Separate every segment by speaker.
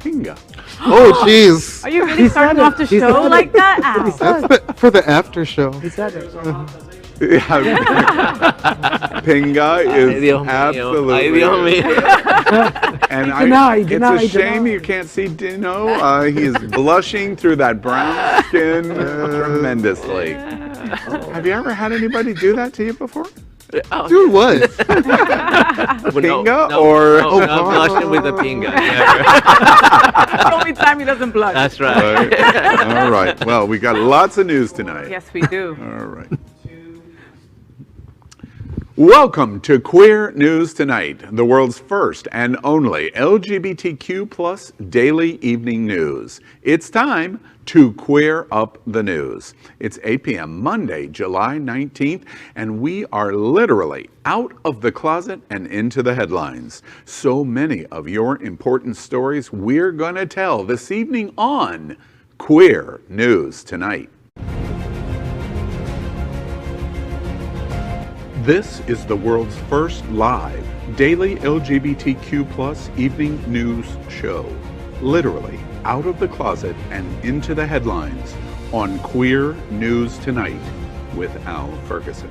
Speaker 1: Pinga.
Speaker 2: Oh, jeez.
Speaker 3: Are you really starting off the show like that? Ow.
Speaker 2: That's for the after show.
Speaker 4: He said it.
Speaker 1: Pinga is
Speaker 5: Dios mío.
Speaker 1: absolutely.
Speaker 5: Ay, Dios mío.
Speaker 1: And
Speaker 4: Deny,
Speaker 1: it's a shame you can't see Dino. He's blushing through that brown skin tremendously. Have you ever had anybody do that to you before?
Speaker 2: Dude, what?
Speaker 1: Pinga or
Speaker 5: blushing with the pinga.
Speaker 3: That's the only time he doesn't blush.
Speaker 5: That's right.
Speaker 1: All right. Well, we got lots of news tonight.
Speaker 3: Yes, we do.
Speaker 1: All right. Welcome to Queer News Tonight, the world's first and only LGBTQ plus daily evening news. It's time to queer up the news. It's 8 p.m. Monday, July 19th, and we are literally out of the closet and into the headlines. So many of your important stories we're going to tell this evening on Queer News Tonight. This is the world's first live daily LGBTQ plus evening news show. Literally out of the closet and into the headlines on Queer News Tonight with Al Ferguson.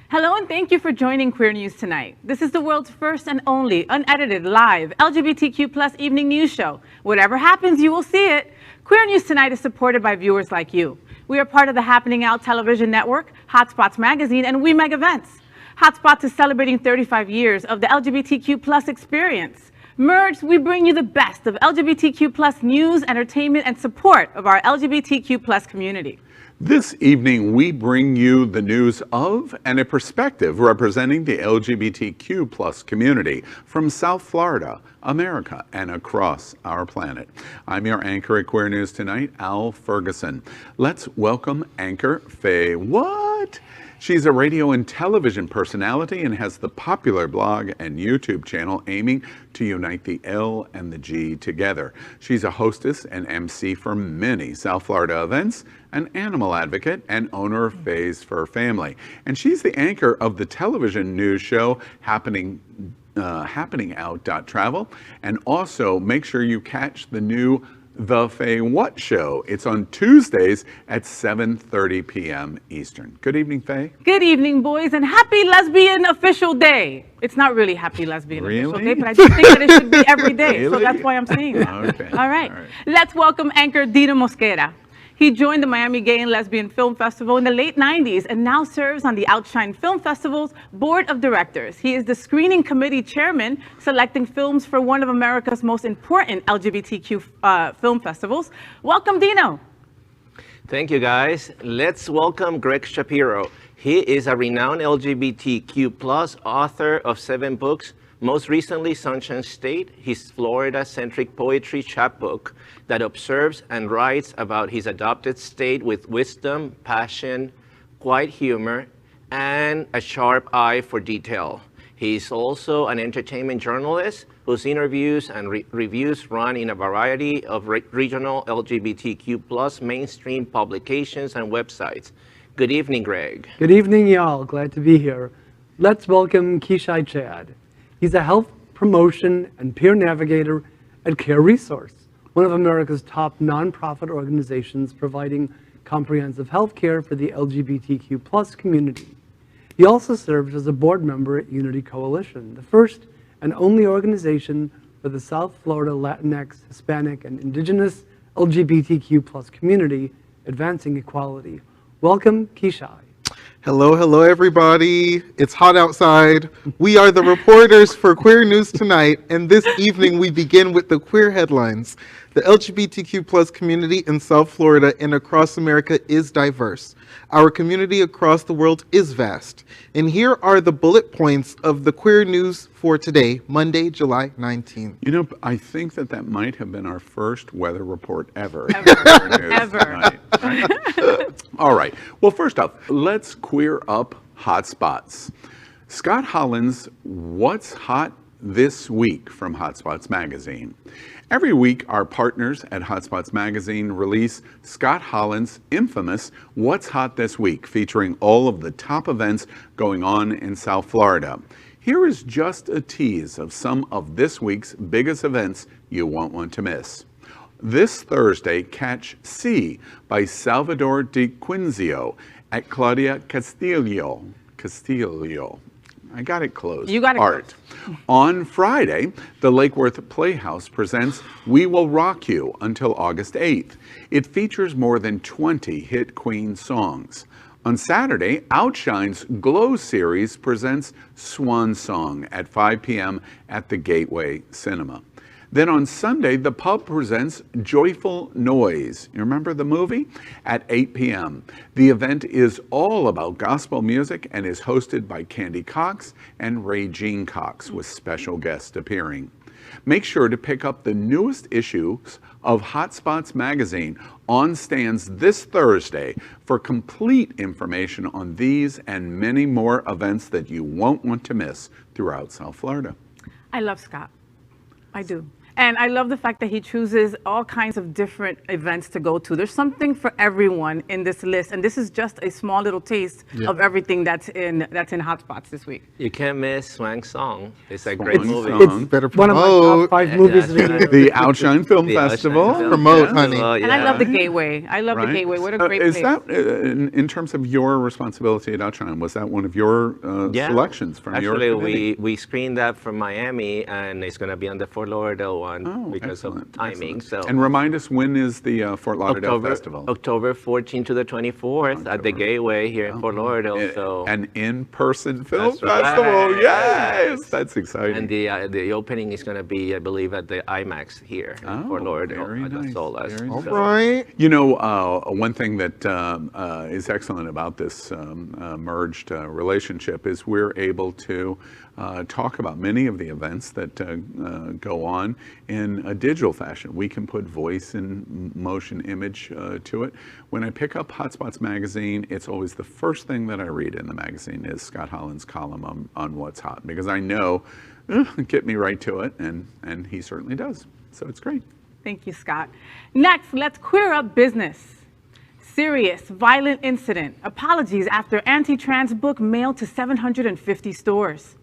Speaker 3: Hello and thank you for joining Queer News Tonight. This is the world's first and only unedited live LGBTQ plus evening news show. Whatever happens, you will see it. Queer News Tonight is supported by viewers like you. We are part of the Happening Out television network, Hotspots Magazine, and We Meg Events. Hotspots is celebrating 35 years of the LGBTQ plus experience. Merged, we bring you the best of LGBTQ plus news, entertainment, and support of our LGBTQ plus community.
Speaker 1: This evening, we bring you the news of and a perspective representing the LGBTQ plus community from South Florida, America, and across our planet. I'm your anchor at Queer News Tonight, Al Ferguson. Let's welcome anchor FayWhat. She's a radio and television personality and has the popular blog and YouTube channel aiming to unite the L and the G together. She's a hostess and MC for many South Florida events, an animal advocate, and owner of Fays for Family. And she's the anchor of the television news show Happening Out Travel. And also make sure you catch the new The FayWhat Show. It's on Tuesdays at 7:30 p.m. Eastern. Good evening, Faye.
Speaker 3: Good evening, boys, and happy Lesbian Official Day. It's not really happy Lesbian
Speaker 1: Really?
Speaker 3: Official Day, but I just think that it should be every day. So
Speaker 1: Really?
Speaker 3: that's why I'm saying that.
Speaker 1: Okay.
Speaker 3: All right. Let's welcome anchor Dino Mosquera. He joined the Miami Gay and Lesbian Film Festival in the late 90s and now serves on the Outshine Film Festival's Board of Directors. He is the screening committee chairman, selecting films for one of America's most important LGBTQ film festivals. Welcome, Dino.
Speaker 5: Thank you, guys. Let's welcome Gregg Shapiro. He is a renowned LGBTQ plus author of 7 books. Most recently, Sunshine State, his Florida-centric poetry chapbook that observes and writes about his adopted state with wisdom, passion, quiet humor, and a sharp eye for detail. He is also an entertainment journalist whose interviews and reviews run in a variety of regional LGBTQ plus mainstream publications and websites. Good evening, Greg.
Speaker 4: Good evening, y'all. Glad to be here. Let's welcome Kishi Chad. He's a health promotion and peer navigator at Care Resource, one of America's top nonprofit organizations providing comprehensive health care for the LGBTQ plus community. He also serves as a board member at Unity Coalition, the first and only organization for the South Florida Latinx, Hispanic, and Indigenous LGBTQ plus community, advancing equality. Welcome, Kishi.
Speaker 2: Hello, hello, everybody. It's hot outside. We are the reporters for Queer News Tonight, and this evening we begin with the queer headlines. The LGBTQ plus community in South Florida and across America is diverse. Our community across the world is vast. And here are the bullet points of the queer news for today, Monday, July 19th.
Speaker 1: You know, I think that might have been our first weather report ever.
Speaker 3: Ever.
Speaker 1: Tonight, right? All right. Well, first up, let's queer up hotspots. Scott Holland's What's Hot This Week from Hotspots Magazine. Every week, our partners at Hotspots Magazine release Scott Holland's infamous What's Hot This Week, featuring all of the top events going on in South Florida. here is just a tease of some of this week's biggest events you won't want to miss. This Thursday, catch C by Salvador de Quinzio at Claudia Castillo. I got it close.
Speaker 3: You got it
Speaker 1: Art. On Friday, the Lake Worth Playhouse presents We Will Rock You until August 8th. It features more than 20 hit Queen songs. On Saturday, Outshine's Glow series presents Swan Song at 5 p.m. at the Gateway Cinema. Then on Sunday, the Pub presents Joyful Noise. You remember the movie? At 8 p.m. The event is all about gospel music and is hosted by Candy Cox and Ray Jean Cox, with special guests appearing. Make sure to pick up the newest issues of Hotspots magazine on stands this Thursday for complete information on these and many more events that you won't want to miss throughout South Florida.
Speaker 3: I love Scott. I do. And I love the fact that he chooses all kinds of different events to go to. There's something for everyone in this list, and this is just a small little taste of everything that's in Hotspots this week.
Speaker 5: You can't miss Swan Song. It's a great movie.
Speaker 1: Song.
Speaker 2: Better
Speaker 4: One of my
Speaker 2: promote.
Speaker 4: top 5 movies of the year.
Speaker 1: The Outshine Film
Speaker 5: The Outshine
Speaker 1: Festival.
Speaker 5: Film
Speaker 2: Promote,
Speaker 5: Festival,
Speaker 2: honey.
Speaker 3: And I love the Gateway. I love the
Speaker 1: Right.
Speaker 3: Gateway. What a great
Speaker 1: Is
Speaker 3: place.
Speaker 1: that, in terms of your responsibility at Outshine, was that one of your selections from your
Speaker 5: Actually,
Speaker 1: committee?
Speaker 5: we screened that from Miami, and it's going to be on the Fort Lauderdale one because of timing.
Speaker 1: Excellent.
Speaker 5: So
Speaker 1: And remind us, when is the Fort Lauderdale Festival?
Speaker 5: October 14th to the 24th at the Gateway here in Fort Lauderdale. So
Speaker 1: An in-person film
Speaker 5: That's right.
Speaker 1: festival. Yes, that's exciting.
Speaker 5: and the opening is going to be, I believe, at the IMAX here in Fort Lauderdale
Speaker 1: very
Speaker 5: at the
Speaker 1: nice,
Speaker 5: Solas.
Speaker 1: very
Speaker 2: All
Speaker 1: nice.
Speaker 2: right.
Speaker 1: You know, one thing that is excellent about this merged relationship is we're able to talk about many of the events that go on in a digital fashion. We can put voice and motion image to it. When I pick up Hotspots magazine, it's always the first thing that I read in the magazine is Scott Holland's column on what's hot, because I know, get me right to it, and he certainly does. So it's great.
Speaker 3: Thank you, Scott. Next, let's queer up business. Serious violent incident. Apologies after anti-trans book mailed to 750 stores.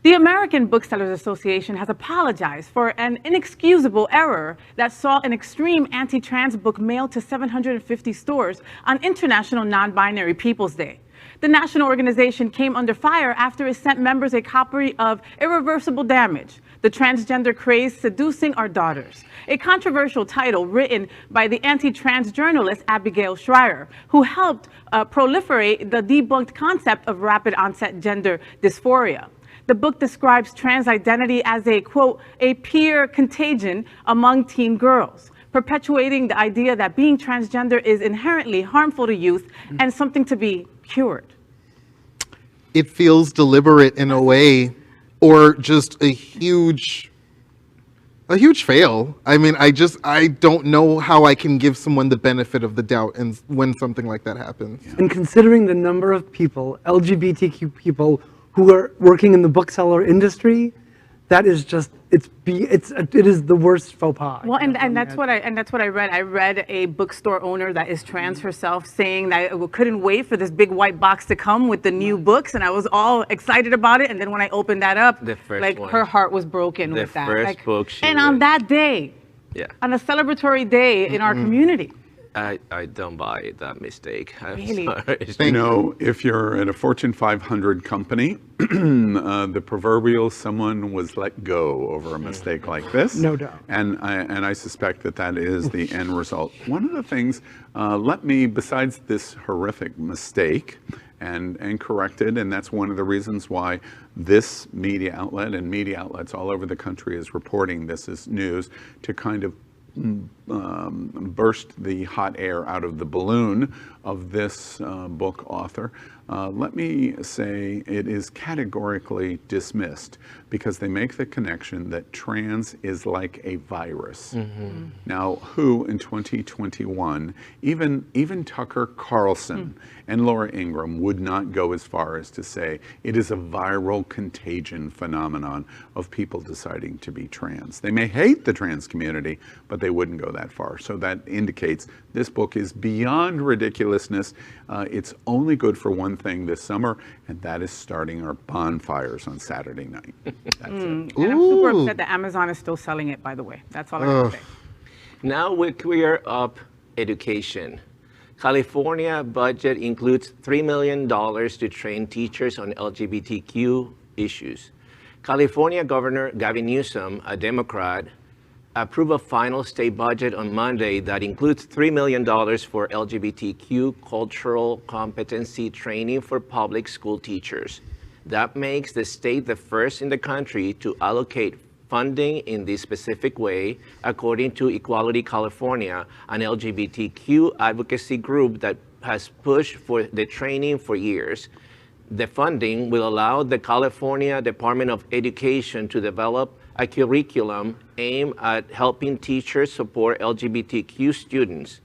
Speaker 3: The American Booksellers Association has apologized for an inexcusable error that saw an extreme anti-trans book mailed to 750 stores on International Non-Binary Peoples Day. The national organization came under fire after it sent members a copy of Irreversible Damage, The Transgender Craze Seducing Our Daughters, a controversial title written by the anti-trans journalist Abigail Schreier, who helped proliferate the debunked concept of rapid onset gender dysphoria. The book describes trans identity as a, quote, a peer contagion among teen girls, perpetuating the idea that being transgender is inherently harmful to youth and something to be cured.
Speaker 2: It feels deliberate in a way, or just a huge fail. I mean, I don't know how I can give someone the benefit of the doubt and when something like that happens.
Speaker 4: And considering the number of people, LGBTQ people, who are working in the bookseller industry, that is just, it is the worst faux pas.
Speaker 3: Well, and that's what I read. I read a bookstore owner that is trans herself saying that I couldn't wait for this big white box to come with the new books, and I was all excited about it. And then when I opened that up,
Speaker 5: The first
Speaker 3: like
Speaker 5: one.
Speaker 3: her heart was broken
Speaker 5: The
Speaker 3: with that.
Speaker 5: first
Speaker 3: Like,
Speaker 5: book she
Speaker 3: and on
Speaker 5: read.
Speaker 3: that day,
Speaker 5: Yeah.
Speaker 3: on a celebratory day in our community.
Speaker 5: I don't buy that mistake. I'm
Speaker 3: Really?
Speaker 5: sorry.
Speaker 1: You know, if you're at a Fortune 500 company, the proverbial someone was let go over a mistake like this.
Speaker 4: No doubt.
Speaker 1: And I suspect that is the end result. One of the things, besides this horrific mistake, and corrected, and that's one of the reasons why this media outlet and media outlets all over the country is reporting this as news, to kind of burst the hot air out of the balloon of this book author. Let me say it is categorically dismissed because they make the connection that trans is like a virus. Now, who in 2021, even Tucker Carlson and Laura Ingraham would not go as far as to say it is a viral contagion phenomenon of people deciding to be trans. They may hate the trans community, but they wouldn't go that far. So that indicates this book is beyond ridiculousness. It's only good for one thing this summer, and that is starting our bonfires on Saturday night. That's it.
Speaker 3: And I'm super upset that Amazon is still selling it, by the way. That's all I have to say.
Speaker 5: Now we Queer Up Education. California budget includes $3 million to train teachers on LGBTQ issues. California Governor Gavin Newsom, a Democrat, approved a final state budget on Monday that includes $3 million for LGBTQ cultural competency training for public school teachers. That makes the state the first in the country to allocate funding in this specific way, according to Equality California, an LGBTQ advocacy group that has pushed for the training for years. The funding will allow the California Department of Education to develop a curriculum aimed at helping teachers support LGBTQ students.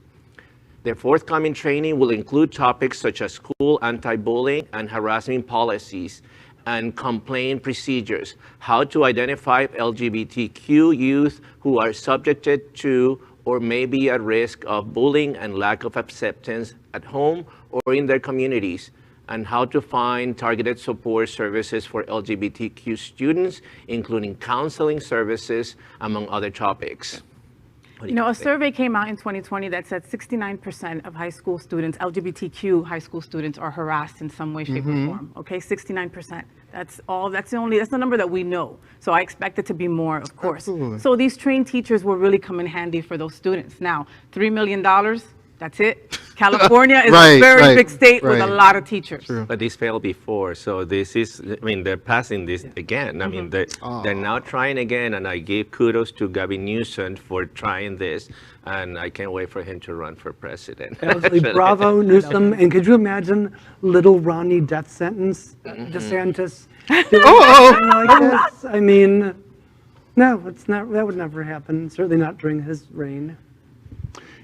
Speaker 5: The forthcoming training will include topics such as school anti-bullying and harassment policies and complaint procedures, how to identify LGBTQ youth who are subjected to or may be at risk of bullying and lack of acceptance at home or in their communities, and how to find targeted support services for LGBTQ students, including counseling services, among other topics.
Speaker 3: You know, a survey came out in 2020 that said 69% of high school students, LGBTQ high school students, are harassed in some way, shape, or form. Okay, 69%. That's the number that we know. So I expect it to be more, of course.
Speaker 2: Absolutely.
Speaker 3: So these trained teachers will really come in handy for those students. Now, $3 million, that's it. California is a very big state with a lot of teachers.
Speaker 2: True.
Speaker 5: But this failed before, so this is, I mean, they're passing this again. I mean, they're now trying again, and I give kudos to Gavin Newsom for trying this, and I can't wait for him to run for president.
Speaker 4: Absolutely, bravo, Newsom. And could you imagine little Ronnie death sentence, DeSantis? Like this? I mean, no, it's not. That would never happen. Certainly not during his reign.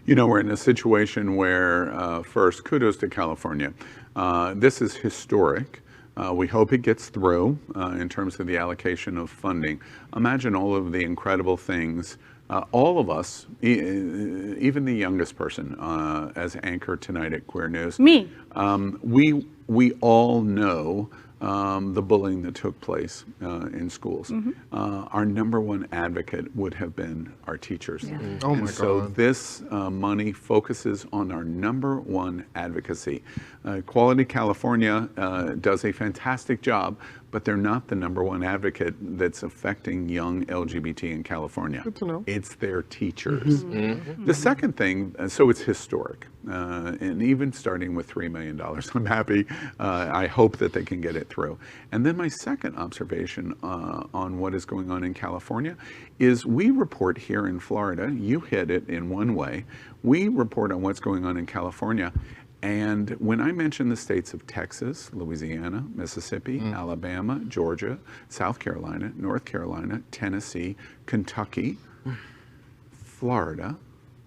Speaker 1: You know, we're in a situation where, first, kudos to California. This is historic. We hope it gets through in terms of the allocation of funding. Imagine all of the incredible things, all of us, even the youngest person as anchor tonight at Queer News.
Speaker 3: Me.
Speaker 1: We all know the bullying that took place in schools. Our number one advocate would have been our teachers.
Speaker 3: Yeah.
Speaker 2: Oh my God.
Speaker 1: So this money focuses on our number one advocacy. Equality California does a fantastic job, but they're not the number one advocate that's affecting young LGBT in California.
Speaker 2: Good to know.
Speaker 1: It's their teachers. The second thing, so it's historic, and even starting with $3 million, I'm happy. I hope that they can get it through. And then my second observation on what is going on in California is we report here in Florida, you hit it in one way, we report on what's going on in California. And when I mention the states of Texas, Louisiana, Mississippi, Alabama, Georgia, South Carolina, North Carolina, Tennessee, Kentucky, Florida,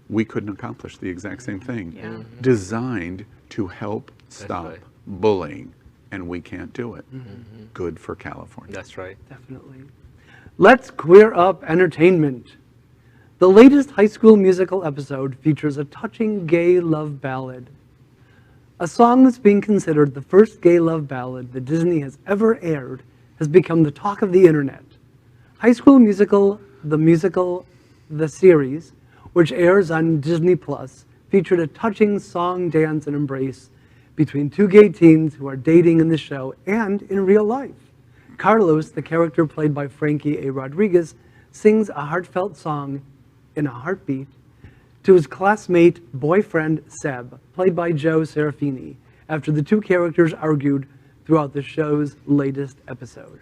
Speaker 1: we couldn't accomplish the exact same thing. Designed to help stop bullying, and we can't do it. Good for California.
Speaker 5: That's right.
Speaker 4: Definitely. Let's queer up entertainment. The latest High School Musical episode features a touching gay love ballad. A song that's being considered the first gay love ballad that Disney has ever aired has become the talk of the internet. High School Musical, the series, which airs on Disney Plus, featured a touching song, dance, and embrace between two gay teens who are dating in the show and in real life. Carlos, the character played by Frankie A. Rodriguez, sings a heartfelt song in a heartbeat to his classmate boyfriend Seb, played by Joe Serafini, after the two characters argued throughout the show's latest episode.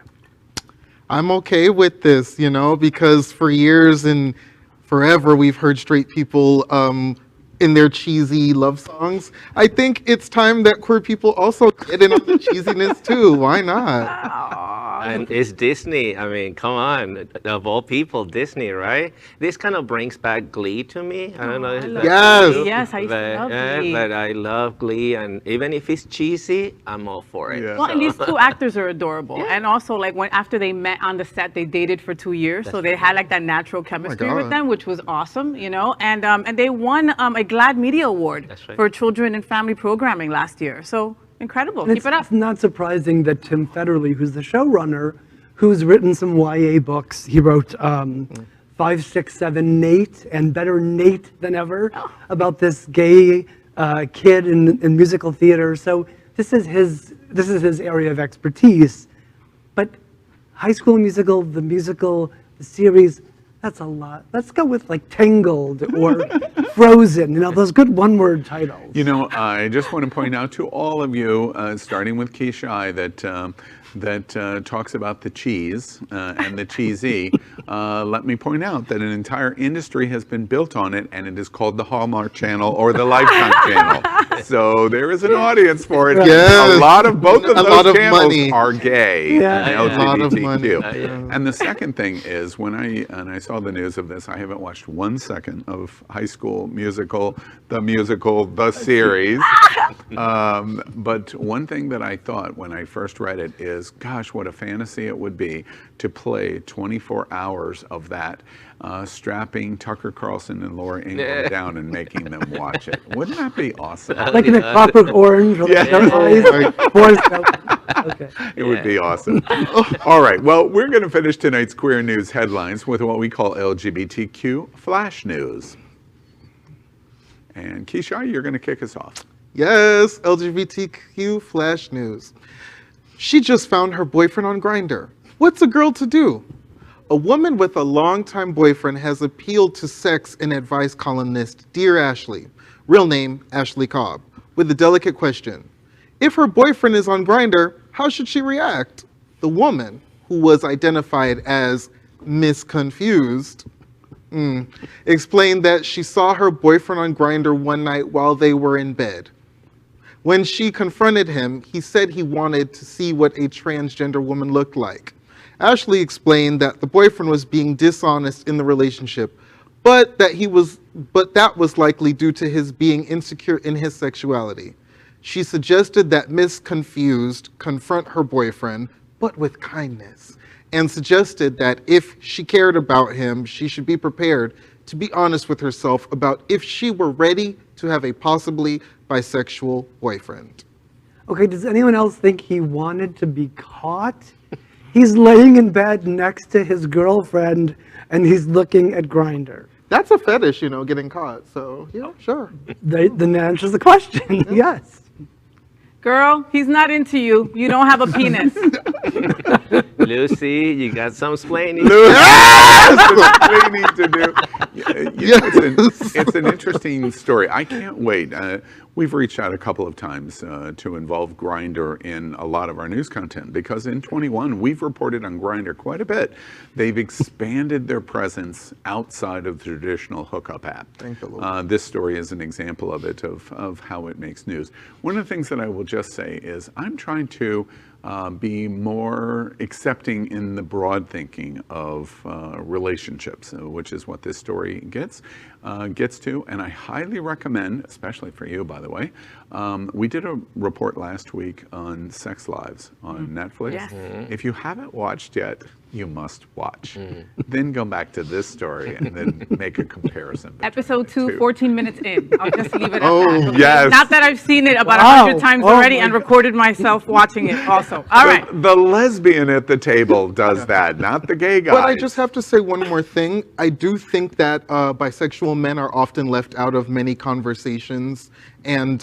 Speaker 2: I'm okay with this, you know, because for years and forever we've heard straight people in their cheesy love songs. I think it's time that queer people also get in on the cheesiness too. Why not?
Speaker 5: And it's Disney. I mean, come on. Of all people, Disney, right? This kind of brings back Glee to me. I don't know. If that's
Speaker 2: Yes.
Speaker 5: true,
Speaker 3: Yes, I used to love Glee.
Speaker 5: But I love Glee, and even if it's cheesy, I'm all for it.
Speaker 1: Yeah.
Speaker 3: Well, and these two actors are adorable. And also, like, after they met on the set, they dated for 2 years. So they had, like, that natural chemistry with
Speaker 2: God.
Speaker 3: them, which was awesome, you know? And they won a GLAAD Media Award
Speaker 5: That's right.
Speaker 3: for children and family programming last year. So Incredible.
Speaker 4: And
Speaker 3: Keep it up.
Speaker 4: It's not surprising that Tim Federle, who's the showrunner, who's written some YA books, he wrote 5, 6, 7, Nate, and Better Nate Than Ever, about this gay kid in musical theater. So this is his area of expertise. But High School Musical, the series, that's a lot. Let's go with like Tangled or Frozen, those good one-word titles.
Speaker 1: I just want to point out to all of you, starting with Kishi, that talks about the cheese and the cheesy. Let me point out that an entire industry has been built on it, and it is called the Hallmark Channel or the Lifetime Channel. So there is an audience for it.
Speaker 2: Yes.
Speaker 1: A lot of both of those channels
Speaker 2: money.
Speaker 1: are gay and
Speaker 2: A lot of money.
Speaker 1: LGBTQ. And the second thing is, when I saw the news of this, I haven't watched 1 second of High School Musical, the series. But one thing that I thought when I first read it is, gosh, what a fantasy it would be to play 24 hours of that, strapping Tucker Carlson and Laura Ingraham down and making them watch it. Wouldn't that be awesome?
Speaker 4: Like in a Clockwork Orange or Okay.
Speaker 1: It would be awesome. All right. Well, we're going to finish tonight's Queer News headlines with what we call LGBTQ flash news. And Kishi, you're going to kick us off.
Speaker 2: Yes, LGBTQ flash news. She just found her boyfriend on Grindr. What's a girl to do? A woman with a longtime boyfriend has appealed to sex and advice columnist Dear Ashley, real name Ashley Cobb, with the delicate question. If her boyfriend is on Grindr, how should she react? The woman, who was identified as Miss Confused, explained that she saw her boyfriend on Grindr one night while they were in bed. When she confronted him, he said he wanted to see what a transgender woman looked like. Ashley explained that the boyfriend was being dishonest in the relationship, but that was likely due to his being insecure in his sexuality. She suggested that Miss Confused confront her boyfriend, but with kindness, and suggested that if she cared about him, she should be prepared to be honest with herself about if she were ready to have a possibly bisexual boyfriend.
Speaker 4: Okay, does anyone else think he wanted to be caught? He's laying in bed next to his girlfriend and he's looking at Grindr.
Speaker 2: That's a fetish, getting caught. So, yeah, sure.
Speaker 4: Then answers the question, yes.
Speaker 3: Girl, he's not into you. You don't have a penis.
Speaker 5: Lucy, you got some explaining.
Speaker 1: Explaining to do. It's an interesting story. I can't wait. We've reached out a couple of times to involve Grindr in a lot of our news content because in 21 we've reported on Grindr quite a bit. They've expanded their presence outside of the traditional hookup app.
Speaker 2: Thank the Lord.
Speaker 1: This story is an example of it, of how it makes news. One of the things that I will just say is I'm trying to be more accepting in the broad thinking of relationships, which is what this story gets to. And I highly recommend, especially for you, by the way, we did a report last week on Sex Lives on Netflix.
Speaker 3: Yes.
Speaker 1: If you haven't watched yet, you must watch. Then go back to this story and then make a comparison.
Speaker 3: Episode 2, 14 minutes in. I'll just leave it at
Speaker 1: Oh,
Speaker 3: that. Okay?
Speaker 1: yes.
Speaker 3: Not that I've seen it about
Speaker 4: Wow.
Speaker 3: 100 times
Speaker 4: Oh,
Speaker 3: already
Speaker 4: my
Speaker 3: and
Speaker 4: God.
Speaker 3: recorded myself watching it also. All right.
Speaker 1: The lesbian at the table does that, not the gay guy.
Speaker 2: But I just have to say one more thing. I do think that bisexual men are often left out of many conversations. And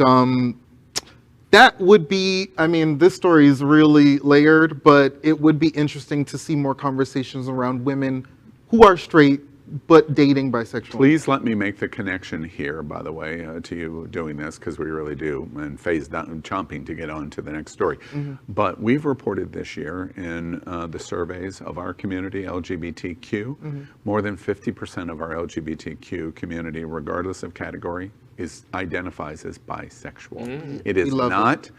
Speaker 2: that would be, this story is really layered, but it would be interesting to see more conversations around women who are straight but dating bisexual.
Speaker 1: Please let me make the connection here, by the way, to you doing this, because we really do, and Faye's chomping to get on to the next story. But we've reported this year in the surveys of our community, LGBTQ, more than 50% of our LGBTQ community, regardless of category, identifies as bisexual. It is not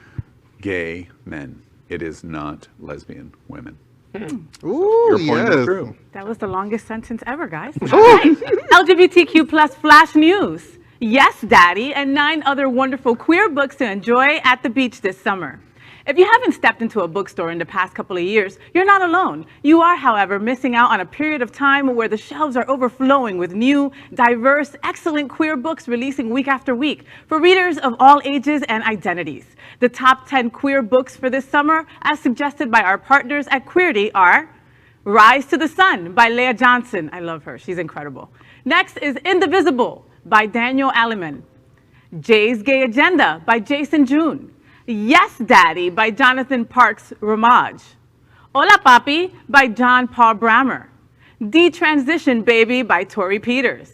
Speaker 1: gay men. It is not lesbian women.
Speaker 2: Ooh,
Speaker 1: Your point is
Speaker 2: yes.
Speaker 1: true.
Speaker 3: That was the longest sentence ever, guys. All right. LGBTQ plus flash news. Yes, Daddy, and 9 other wonderful queer books to enjoy at the beach this summer. If you haven't stepped into a bookstore in the past couple of years, you're not alone. You are, however, missing out on a period of time where the shelves are overflowing with new, diverse, excellent queer books releasing week after week for readers of all ages and identities. The top 10 queer books for this summer, as suggested by our partners at Queerty, are Rise to the Sun by Leah Johnson. I love her. She's incredible. Next is Indivisible by Daniel Alleman. Jay's Gay Agenda by Jason June. Yes, Daddy by Jonathan Parks Ramage. Hola Papi by John Paul Brammer. Detransition Baby by Tori Peters.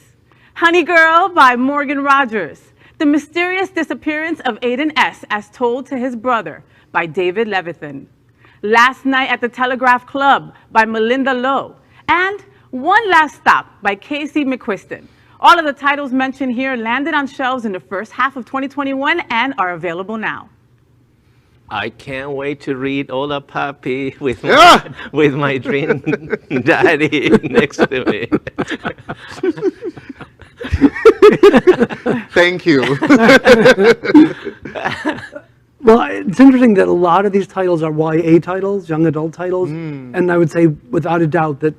Speaker 3: Honey Girl by Morgan Rogers. The Mysterious Disappearance of Aiden S. as Told to His Brother by David Levithan. Last Night at the Telegraph Club by Melinda Lowe. And One Last Stop by Casey McQuiston. All of the titles mentioned here landed on shelves in the first half of 2021 and are available now.
Speaker 5: I can't wait to read Hola Papi with my dream daddy next to me.
Speaker 2: Thank you.
Speaker 4: Well, it's interesting that a lot of these titles are YA titles, young adult titles, and I would say without a doubt that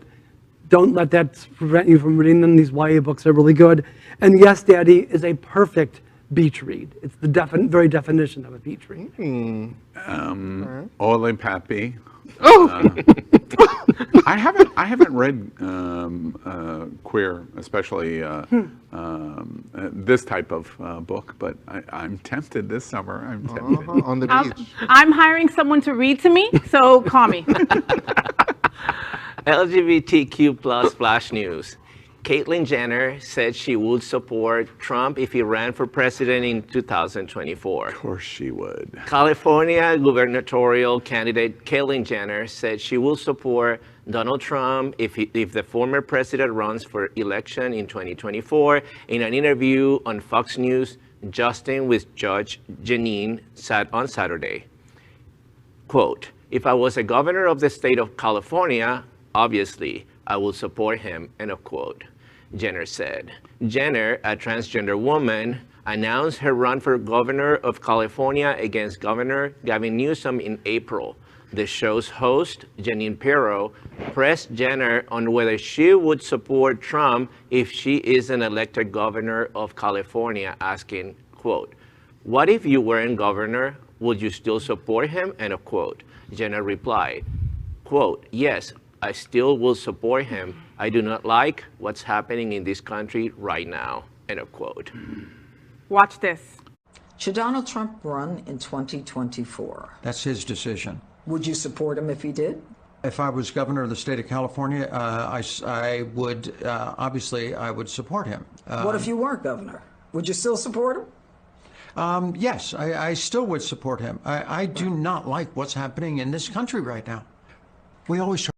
Speaker 4: don't let that prevent you from reading them. These YA books are really good. And Yes, Daddy is a perfect beach read. It's the very definition of a beach read.
Speaker 1: Ole Papi.
Speaker 2: Oh,
Speaker 1: I haven't read queer, especially this type of book, but I'm tempted this summer. I'm tempted.
Speaker 2: on the beach.
Speaker 3: I'm hiring someone to read to me, so call me.
Speaker 5: LGBTQ plus flash news. Caitlyn Jenner said she would support Trump if he ran for president in 2024.
Speaker 1: Of course she would.
Speaker 5: California gubernatorial candidate Caitlyn Jenner said she will support Donald Trump if the former president runs for election in 2024. In an interview on Fox News, Justin with Judge Jeanine said on Saturday, quote, "If I was a governor of the state of California, obviously, I will support him," end of quote, Jenner said. Jenner, a transgender woman, announced her run for governor of California against Governor Gavin Newsom in April. The show's host, Jeanine Pirro, pressed Jenner on whether she would support Trump if she is an elected governor of California, asking, quote, "What if you weren't governor? Would you still support him?" End of quote. Jenner replied, quote, "Yes, I still will support him. I do not like what's happening in this country right now," end of quote.
Speaker 3: Watch this.
Speaker 6: Should Donald Trump run in 2024?
Speaker 7: That's his decision.
Speaker 6: Would you support him if he did?
Speaker 7: If I was governor of the state of California, I would, obviously, I would support him.
Speaker 6: What if you weren't governor? Would you still support him?
Speaker 7: Yes, I still would support him. I do not like what's happening in this country right now. We always try.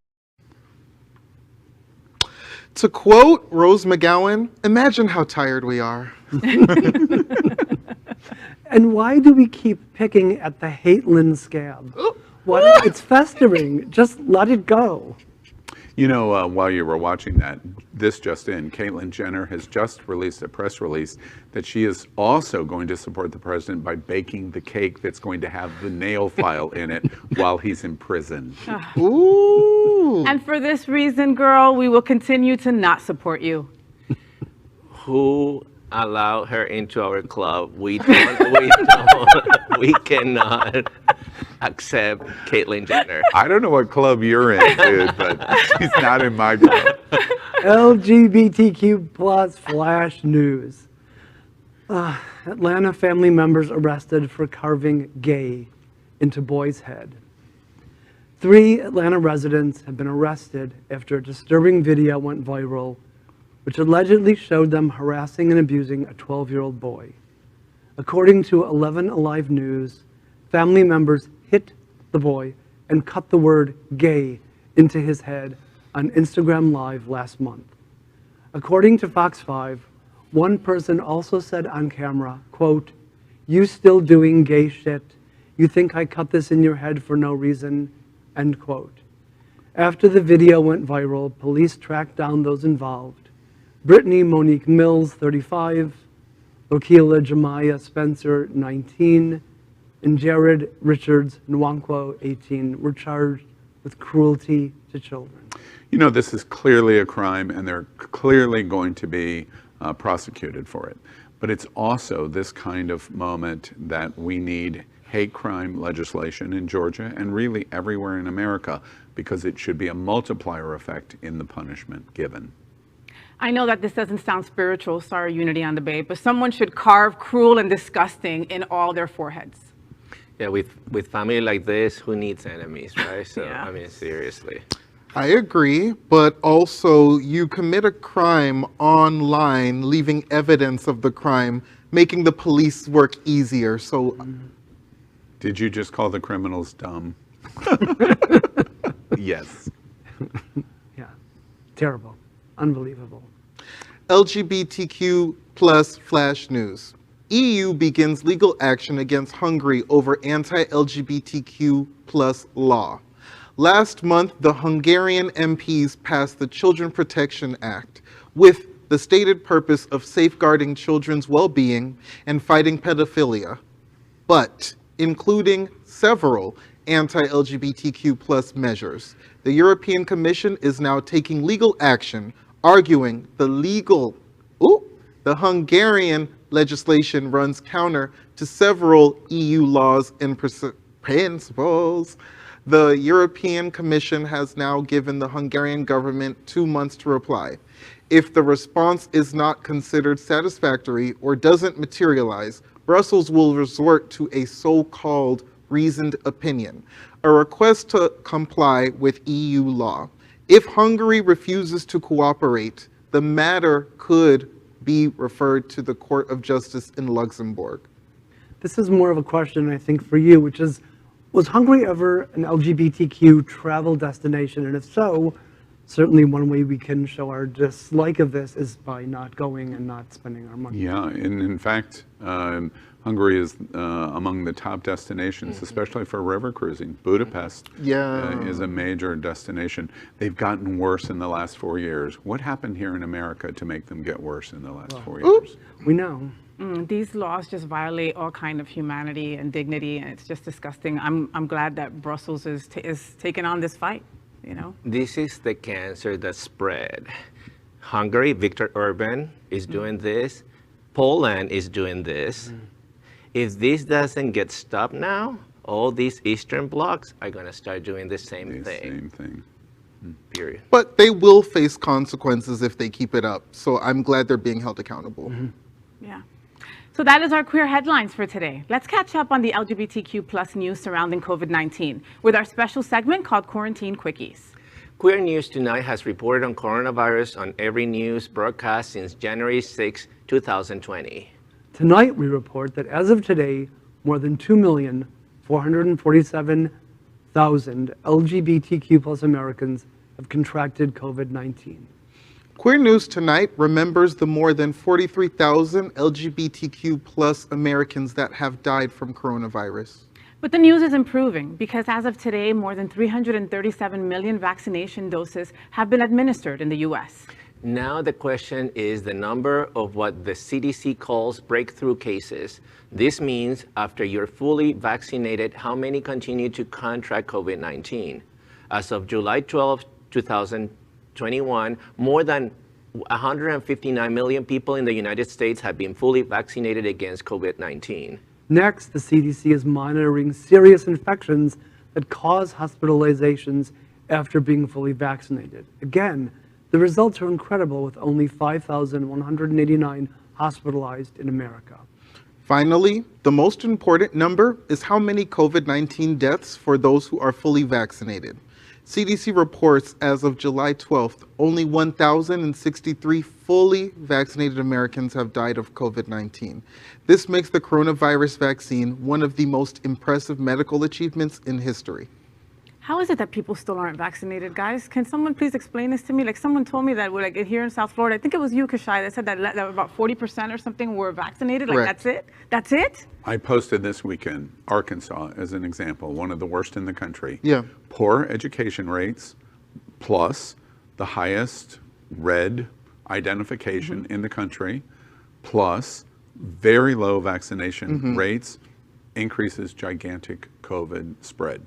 Speaker 2: To quote Rose McGowan, imagine how tired we are.
Speaker 4: And why do we keep picking at the Hatelyn scab? It's festering. Just let it go.
Speaker 1: You know, while you were watching that, this just in, Caitlyn Jenner has just released a press release that she is also going to support the president by baking the cake that's going to have the nail file in it while he's in prison.
Speaker 2: Ooh.
Speaker 3: And for this reason, girl, we will continue to not support you.
Speaker 5: Who allowed her into our club? We cannot accept Caitlyn Jenner.
Speaker 1: I don't know what club you're in, dude, but she's not in my club.
Speaker 4: LGBTQ plus flash news. Atlanta family members arrested for carving gay into boy's head. 3 Atlanta residents have been arrested after a disturbing video went viral, which allegedly showed them harassing and abusing a 12-year-old boy. According to 11 Alive News, family members hit the boy and cut the word gay into his head on Instagram Live last month. According to Fox 5, one person also said on camera, quote, "You still doing gay shit? You think I cut this in your head for no reason?" End quote. After the video went viral, police tracked down those involved. Brittany Monique Mills, 35, Lokila Jemiah Spencer, 19, and Jared Richards Nwankwo, 18, were charged with cruelty to children.
Speaker 1: You know, this is clearly a crime, and they're clearly going to be prosecuted for it. But it's also this kind of moment that we need hate crime legislation in Georgia and really everywhere in America, because it should be a multiplier effect in the punishment given.
Speaker 3: I know that this doesn't sound spiritual, sorry, Unity on Debate, but someone should carve cruel and disgusting in all their foreheads.
Speaker 5: Yeah, with family like this, who needs enemies, right? So,
Speaker 3: Yeah.
Speaker 5: I mean, seriously.
Speaker 2: I agree, but also you commit a crime online, leaving evidence of the crime, making the police work easier. So,
Speaker 1: Did you just call the criminals dumb? Yes.
Speaker 4: Yeah, terrible, unbelievable.
Speaker 2: LGBTQ plus flash news. EU begins legal action against Hungary over anti-LGBTQ plus law. Last month, the Hungarian MPs passed the Children Protection Act with the stated purpose of safeguarding children's well-being and fighting pedophilia, but including several anti-LGBTQ plus measures. The European Commission is now taking legal action, arguing the Hungarian legislation runs counter to several EU laws and principles. The European Commission has now given the Hungarian government 2 months to reply. If the response is not considered satisfactory or doesn't materialize, Brussels will resort to a so-called reasoned opinion, a request to comply with EU law. If Hungary refuses to cooperate, the matter could be referred to the Court of Justice in Luxembourg.
Speaker 4: This is more of a question, I think, for you, which is, was Hungary ever an LGBTQ travel destination? And if so, certainly one way we can show our dislike of this is by not going and not spending our money.
Speaker 1: Yeah, and in fact, Hungary is among the top destinations, especially for river cruising. Budapest is a major destination. They've gotten worse in the last 4 years. What happened here in America to make them get worse in the last 4 years?
Speaker 4: We know.
Speaker 3: These laws just violate all kind of humanity and dignity, and it's just disgusting. I'm glad that Brussels is taking on this fight, you know?
Speaker 5: This is the cancer that spread. Hungary, Viktor Orban is doing this. Poland is doing this. If this doesn't get stopped now, all these Eastern blocs are going to start doing the same thing. Period.
Speaker 2: But they will face consequences if they keep it up. So I'm glad they're being held accountable.
Speaker 3: Yeah. So that is our queer headlines for today. Let's catch up on the LGBTQ plus news surrounding COVID-19 with our special segment called Quarantine Quickies.
Speaker 5: Queer News Tonight has reported on coronavirus on every news broadcast since January 6, 2020.
Speaker 4: Tonight, we report that as of today, more than 2,447,000 LGBTQ plus Americans have contracted COVID-19.
Speaker 2: Queer News Tonight remembers the more than 43,000 LGBTQ plus Americans that have died from coronavirus.
Speaker 3: But the news is improving because as of today, more than 337 million vaccination doses have been administered in the U.S.
Speaker 5: Now the question is the number of what the CDC calls breakthrough cases. This means after you're fully vaccinated, how many continue to contract COVID-19? As of July 12, 2021, more than 159 million people in the United States have been fully vaccinated against COVID-19.
Speaker 4: Next, the CDC is monitoring serious infections that cause hospitalizations after being fully vaccinated. Again, the results are incredible with only 5,189 hospitalized in America.
Speaker 2: Finally, the most important number is how many COVID-19 deaths for those who are fully vaccinated. CDC reports as of July 12th, only 1,063 fully vaccinated Americans have died of COVID-19. This makes the coronavirus vaccine one of the most impressive medical achievements in history.
Speaker 3: How is it that people still aren't vaccinated, guys? Can someone please explain this to me? Like someone told me that like here in South Florida, I think it was you, Kishi, that said that about 40% or something were vaccinated. Like
Speaker 2: Correct.
Speaker 3: that's it? That's it?
Speaker 1: I posted this weekend Arkansas as an example, one of the worst in the country.
Speaker 2: Yeah.
Speaker 1: Poor education rates, plus the highest red identification in the country, plus very low vaccination rates. increases gigantic COVID spread.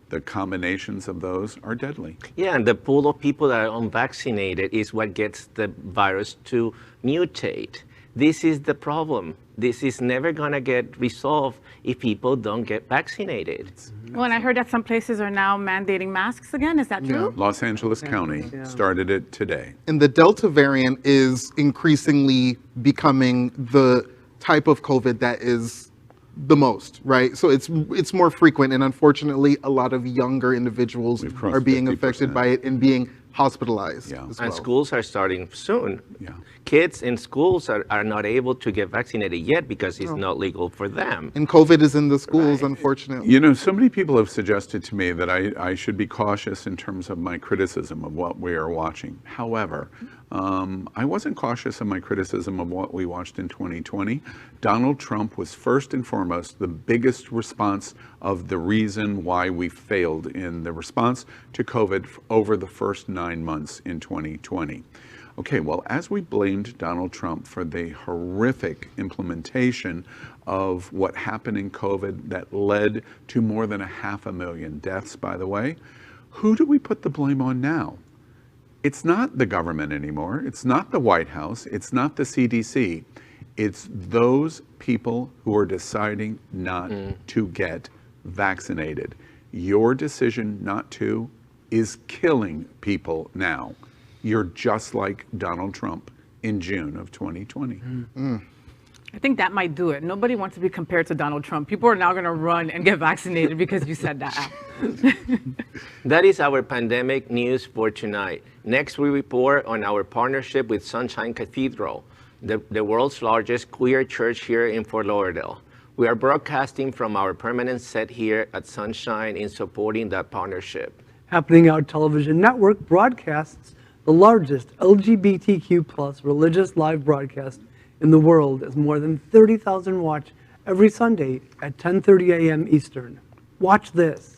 Speaker 1: The combinations of those are deadly.
Speaker 5: Yeah, and the pool of people that are unvaccinated is what gets the virus to mutate. This is the problem. This is never going to get resolved if people don't get vaccinated.
Speaker 3: Well, and I heard that some places are now mandating masks again. Is that true?
Speaker 1: Los Angeles County started it today.
Speaker 2: And the Delta variant is increasingly becoming the type of COVID that is the most, right? So it's more frequent, and unfortunately, a lot of younger individuals are being affected by it and being hospitalized as well.
Speaker 5: And schools are starting soon.
Speaker 1: Yeah.
Speaker 5: Kids in schools are not able to get vaccinated yet because it's not legal for them.
Speaker 2: And COVID is in the schools, unfortunately.
Speaker 1: You know, so many people have suggested to me that I should be cautious in terms of my criticism of what we are watching. However, I wasn't cautious of my criticism of what we watched in 2020. Donald Trump was first and foremost the biggest response of the reason why we failed in the response to COVID over the first 9 months in 2020. Okay, well, as we blamed Donald Trump for the horrific implementation of what happened in COVID that led to more than 500,000 deaths, by the way, who do we put the blame on now? It's not the government anymore. It's not the White House. It's not the CDC. It's those people who are deciding not to get vaccinated. Your decision not to is killing people now. You're just like Donald Trump in June of 2020.
Speaker 3: I think that might do it. Nobody wants to be compared to Donald Trump. People are now going to run and get vaccinated because you said that.
Speaker 5: That is our pandemic news for tonight. Next, we report on our partnership with Sunshine Cathedral, the world's largest queer church here in Fort Lauderdale. We are broadcasting from our permanent set here at Sunshine in supporting that partnership.
Speaker 4: Happening Out Television Network broadcasts the largest LGBTQ+ religious live broadcast in the world, as more than 30,000 watch every Sunday at 10:30 a.m. Eastern. Watch this.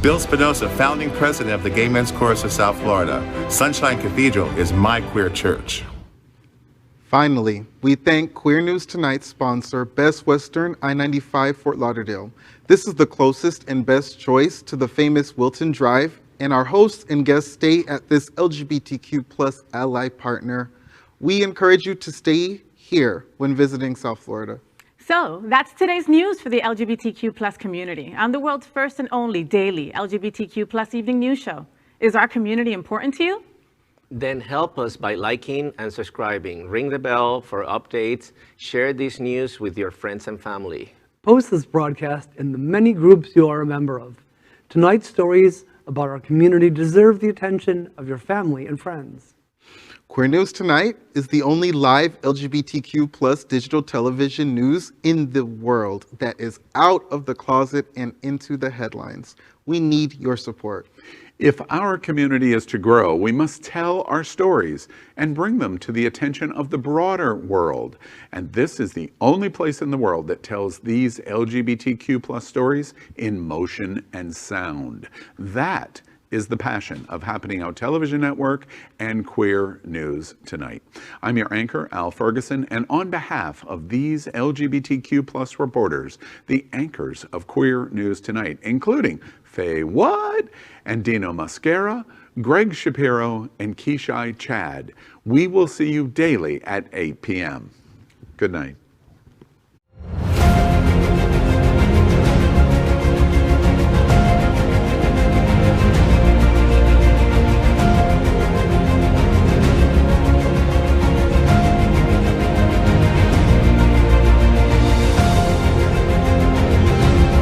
Speaker 8: Bill Spinoza, founding president of the Gay Men's Chorus of South Florida. Sunshine Cathedral is my queer church.
Speaker 2: Finally, we thank Queer News Tonight's sponsor, Best Western I-95 Fort Lauderdale. This is the closest and best choice to the famous Wilton Drive, and our hosts and guests stay at this LGBTQ+ ally partner. We encourage you to stay here when visiting South Florida.
Speaker 3: So that's today's news for the LGBTQ+ community on the world's first and only daily LGBTQ+ evening news show. Is our community important to you?
Speaker 5: Then help us by liking and subscribing. Ring the bell for updates. Share this news with your friends and family.
Speaker 4: Post this broadcast in the many groups you are a member of. Tonight's stories about our community deserve the attention of your family and friends.
Speaker 2: Queer News Tonight is the only live LGBTQ+ digital television news in the world that is out of the closet and into the headlines. We need your support.
Speaker 1: If our community is to grow, we must tell our stories and bring them to the attention of the broader world. And this is the only place in the world that tells these LGBTQ+ stories in motion and sound. That is the passion of Happening Out Television Network and Queer News Tonight. I'm your anchor, Al Ferguson, and on behalf of these LGBTQ+ reporters, the anchors of Queer News Tonight, including FayWhat and Dino Mosquera, Gregg Shapiro, and Kishi Chad, we will see you daily at 8 p.m. Good night.